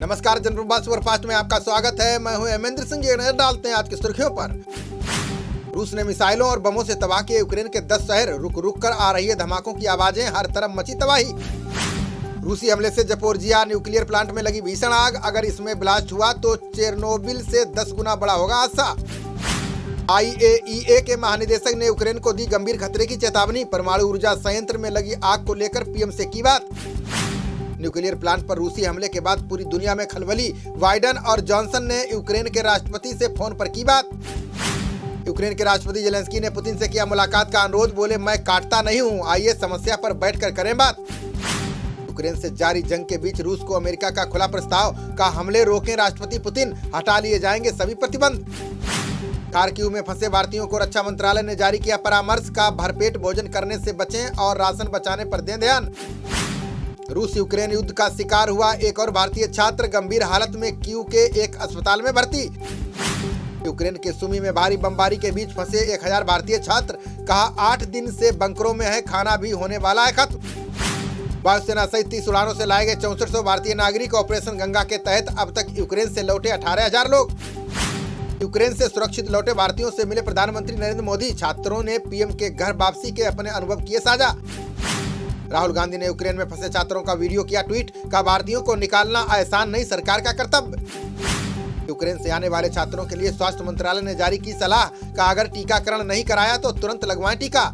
नमस्कार, जनप्रवाद सुपरफास्ट में आपका स्वागत है। मैं हूं हेमेंद्र सिंह। नजर डालते हैं आज की सुर्खियों पर। रूस ने मिसाइलों और बमों से तबाह किए यूक्रेन के 10 शहर। रुक रुक कर आ रही है धमाकों की आवाजें, हर तरफ मची तबाही। रूसी हमले से जपोरिजिया न्यूक्लियर प्लांट में लगी भीषण आग। अगर इसमें ब्लास्ट हुआ तो चेरनोबिल से 10 गुना बड़ा होगा हादसा। IAEA के महानिदेशक ने यूक्रेन को दी गंभीर खतरे की चेतावनी। परमाणु ऊर्जा संयंत्र में लगी आग को लेकर पीएम से की बात। न्यूक्लियर प्लांट पर रूसी हमले के बाद पूरी दुनिया में खलबली। बाइडेन और जॉनसन ने यूक्रेन के राष्ट्रपति से फोन पर की बात। यूक्रेन के राष्ट्रपति जेलेंस्की ने पुतिन से किया मुलाकात का अनुरोध। बोले, मैं काटता नहीं हूं, आइए समस्या पर बैठकर करें बात। यूक्रेन से जारी जंग के बीच रूस को अमेरिका का खुला प्रस्ताव। का हमले रोकें राष्ट्रपति पुतिन, हटा लिए जाएंगे सभी प्रतिबंध। खार्किव में फंसे भारतीयों को रक्षा मंत्रालय ने जारी किया परामर्श। का भरपेट भोजन करने से बचें और राशन बचाने पर दें ध्यान। रूस यूक्रेन युद्ध का शिकार हुआ एक और भारतीय छात्र गंभीर हालत में कीव के एक अस्पताल में भर्ती। यूक्रेन के सुमी में भारी बमबारी के बीच फंसे 1000 भारतीय छात्र। कहा 8 दिन से बंकरों में है, खाना भी होने वाला है खत्म। वायुसेना सहित 30 उड़ानों से लाए गए 6400 भारतीय नागरिक। ऑपरेशन गंगा के तहत अब तक यूक्रेन से लौटे 18,000 लोग। यूक्रेन से सुरक्षित लौटे भारतीयों से मिले प्रधानमंत्री नरेंद्र मोदी। छात्रों ने पीएम के घर वापसी के अपने अनुभव किए साझा। राहुल गांधी ने यूक्रेन में फंसे छात्रों का वीडियो किया ट्वीट। का भारतीयों को निकालना आसान नहीं, सरकार का कर्तव्य। यूक्रेन से आने वाले छात्रों के लिए स्वास्थ्य मंत्रालय ने जारी की सलाह। का अगर टीकाकरण नहीं कराया तो तुरंत लगवाएं टीका।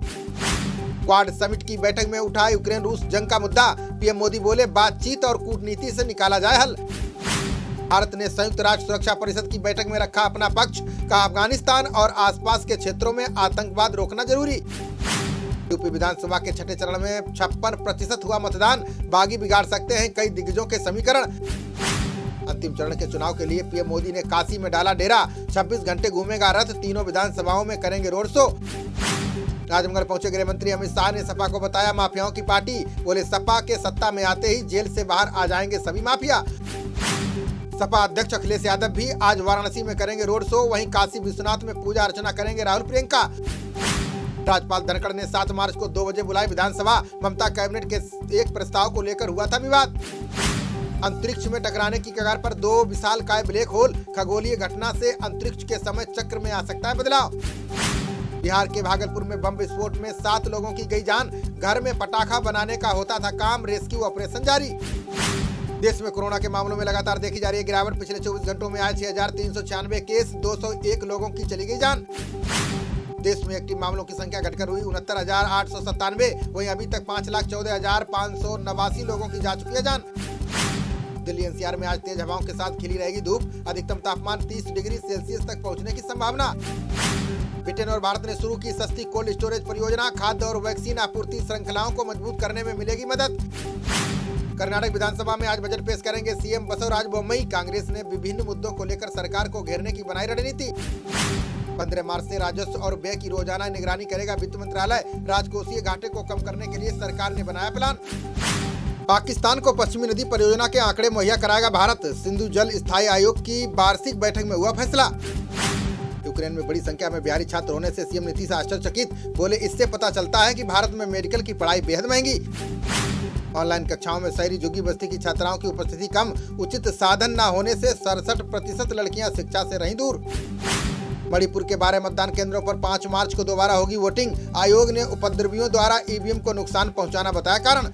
क्वाड समिट की बैठक में उठा यूक्रेन रूस जंग का मुद्दा। पीएम मोदी बोले, बातचीत और कूटनीति से निकाला जाए हल। भारत ने संयुक्त राष्ट्र सुरक्षा परिषद की बैठक में रखा अपना पक्ष। का अफगानिस्तान और आसपास के क्षेत्रों में आतंकवाद रोकना जरूरी। यूपी विधानसभा के छठे चरण में 56% हुआ मतदान। बागी बिगाड़ सकते हैं कई दिग्गजों के समीकरण। अंतिम चरण के चुनाव के लिए पीएम मोदी ने काशी में डाला डेरा। 26 घंटे घूमेगा रथ, तीनों विधानसभाओं में करेंगे रोड शो। राजमहल पहुंचे गृह मंत्री अमित शाह ने सपा को बताया माफियाओं की पार्टी। बोले, सपा के सत्ता में आते ही जेल से बाहर आ जाएंगे सभी माफिया। सपा अध्यक्ष अखिलेश यादव भी आज वाराणसी में करेंगे रोड शो। वहीं काशी विश्वनाथ में पूजा अर्चना करेंगे राहुल प्रियंका। राज्यपाल धनखड़ ने 7 मार्च को 2 बजे बुलाई विधानसभा। ममता कैबिनेट के एक प्रस्ताव को लेकर हुआ था विवाद। अंतरिक्ष में टकराने की कगार पर 2 विशालकाय ब्लैक होल। खगोलीय घटना से अंतरिक्ष के समय चक्र में आ सकता है बदलाव। बिहार के भागलपुर में बम विस्फोट में 7 लोगों की गई जान। घर में पटाखा बनाने का होता था काम, रेस्क्यू ऑपरेशन जारी। देश में कोरोना के मामलों में लगातार देखी जा रही है गिरावट। पिछले 24 घंटों में आए 6396 केस, 201 लोगों की चली गई जान। देश में एक्टिव मामलों की संख्या घटकर हुई 69,897। वहीं अभी तक 5,14,589 लोगों की जा चुकी है जान। दिल्ली एनसीआर में आज तेज हवाओं के साथ खिली रहेगी धूप। अधिकतम तापमान 30 डिग्री सेल्सियस तक पहुंचने की संभावना। ब्रिटेन और भारत ने शुरू की सस्ती कोल्ड स्टोरेज परियोजना। खाद्य और वैक्सीन आपूर्ति श्रृंखलाओं को मजबूत करने में मिलेगी मदद। कर्नाटक विधानसभा में आज बजट पेश करेंगे सीएम बसवराज बोम्मई। कांग्रेस ने विभिन्न मुद्दों को लेकर सरकार को घेरने की बनाई रणनीति। 15 मार्च से राजस्व और व्यय की रोजाना निगरानी करेगा वित्त मंत्रालय। राजकोषीय घाटे को कम करने के लिए सरकार ने बनाया प्लान। पाकिस्तान को पश्चिमी नदी परियोजना के आंकड़े मुहैया कराएगा भारत। सिंधु जल स्थायी आयोग की वार्षिक बैठक में हुआ फैसला। यूक्रेन में बड़ी संख्या में बिहारी छात्र होने से सीएम नीतीश आश्चर्यचकित। बोले, इससे पता चलता है कि भारत में मेडिकल की पढ़ाई बेहद महंगी। ऑनलाइन कक्षाओं में शहरी झुग्गी बस्ती की छात्राओं की उपस्थिति कम। उचित साधन न होने से 67% लड़कियां शिक्षा से रहीं दूर। मणिपुर के 12 मतदान केंद्रों पर 5 मार्च को दोबारा होगी वोटिंग। आयोग ने उपद्रवियों द्वारा ईवीएम को नुकसान पहुंचाना बताया कारण।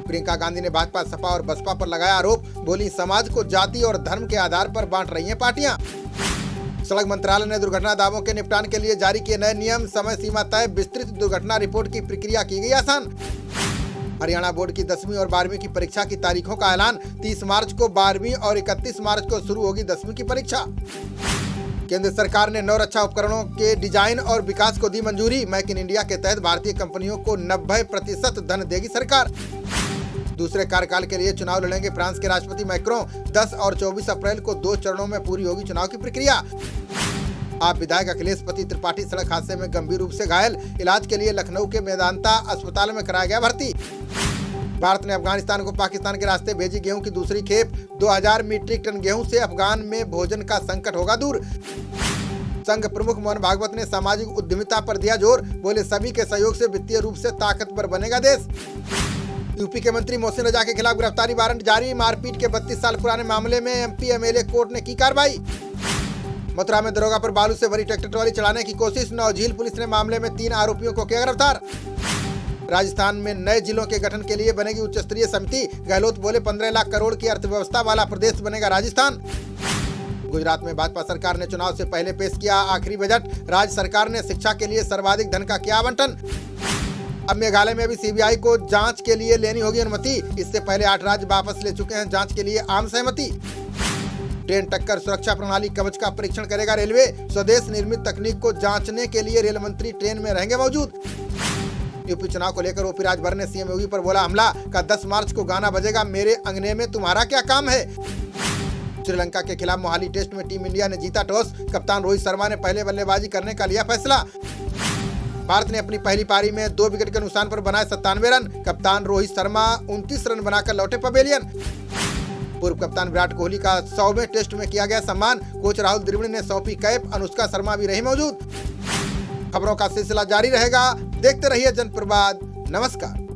प्रियंका गांधी ने भाजपा, सपा और बसपा पर लगाया आरोप। बोली, समाज को जाति और धर्म के आधार पर बांट रही हैं पार्टियां। सड़क मंत्रालय ने दुर्घटना दावों के निपटान के लिए जारी किए नए नियम। समय सीमा तय, विस्तृत दुर्घटना रिपोर्ट की प्रक्रिया की गई आसान। हरियाणा बोर्ड की 10वीं और 12वीं की परीक्षा की तारीखों का ऐलान। 30 मार्च को 12वीं और 31 मार्च को शुरू होगी 10वीं की परीक्षा। केंद्र सरकार ने 9 रक्षा उपकरणों के डिजाइन और विकास को दी मंजूरी। मेक इन इंडिया के तहत भारतीय कंपनियों को 90% धन देगी सरकार। दूसरे कार्यकाल के लिए चुनाव लड़ेंगे फ्रांस के राष्ट्रपति मैक्रों। 10 और 24 अप्रैल को 2 चरणों में पूरी होगी चुनाव की प्रक्रिया। आप विधायक अखिलेश पति त्रिपाठी सड़क हादसे में गंभीर रूप से घायल। इलाज के लिए लखनऊ के मेदांता अस्पताल में कराया गया भर्ती। भारत ने अफगानिस्तान को पाकिस्तान के रास्ते भेजी गेहूं की दूसरी खेप। 2000 मीट्रिक टन गेहूं से अफगान में भोजन का संकट होगा दूर। संघ प्रमुख मोहन भागवत ने सामाजिक उद्यमिता पर दिया जोर। बोले, सभी के सहयोग से वित्तीय रूप से ताकतवर बनेगा देश। यूपी के मंत्री मोहसिन रजा के खिलाफ गिरफ्तारी वारंट जारी। मारपीट के 32 साल पुराने मामले में एमपी एमएलए कोर्ट ने की कार्रवाई। मथुरा में दरोगा पर बालू से भरी ट्रैक्टर ट्रॉली चलाने की कोशिश। नौझील पुलिस ने मामले में 3 आरोपियों को किया गिरफ्तार। राजस्थान में नए जिलों के गठन के लिए बनेगी उच्च स्तरीय समिति। गहलोत बोले 15 लाख करोड़ की अर्थव्यवस्था वाला प्रदेश बनेगा राजस्थान। गुजरात में भाजपा सरकार ने चुनाव से पहले पेश किया आखिरी बजट। राज्य सरकार ने शिक्षा के लिए सर्वाधिक धन का किया आवंटन। अब मेघालय में भी सीबीआई को जांच के लिए लेनी होगी अनुमति। इससे पहले 8 राज्य वापस ले चुके हैं जांच के लिए आम सहमति। ट्रेन टक्कर सुरक्षा प्रणाली कवच का परीक्षण करेगा रेलवे। स्वदेश निर्मित तकनीक को जांचने के लिए रेल मंत्री ट्रेन में रहेंगे मौजूद। यूपी चुनाव को लेकर ओपी राजभर ने सीएम योगी पर बोला हमला का 10 मार्च को गाना बजेगा मेरे अंगने में तुम्हारा क्या काम है। श्रीलंका के खिलाफ मोहाली टेस्ट में टीम इंडिया ने जीता टॉस। कप्तान रोहित शर्मा ने पहले बल्लेबाजी करने का लिया फैसला। भारत ने अपनी पहली पारी में 2 विकेट के नुकसान पर बनाए 97 रन। कप्तान रोहित शर्मा 29 रन बनाकर लौटे पवेलियन। पूर्व कप्तान विराट कोहली का 100वें टेस्ट में किया गया सम्मान। कोच राहुल द्रविड़ ने सौंपी कैप। अनुष्का शर्मा भी रही मौजूद। खबरों का सिलसिला जारी रहेगा। देखते रहिए जनप्रवाद। नमस्कार।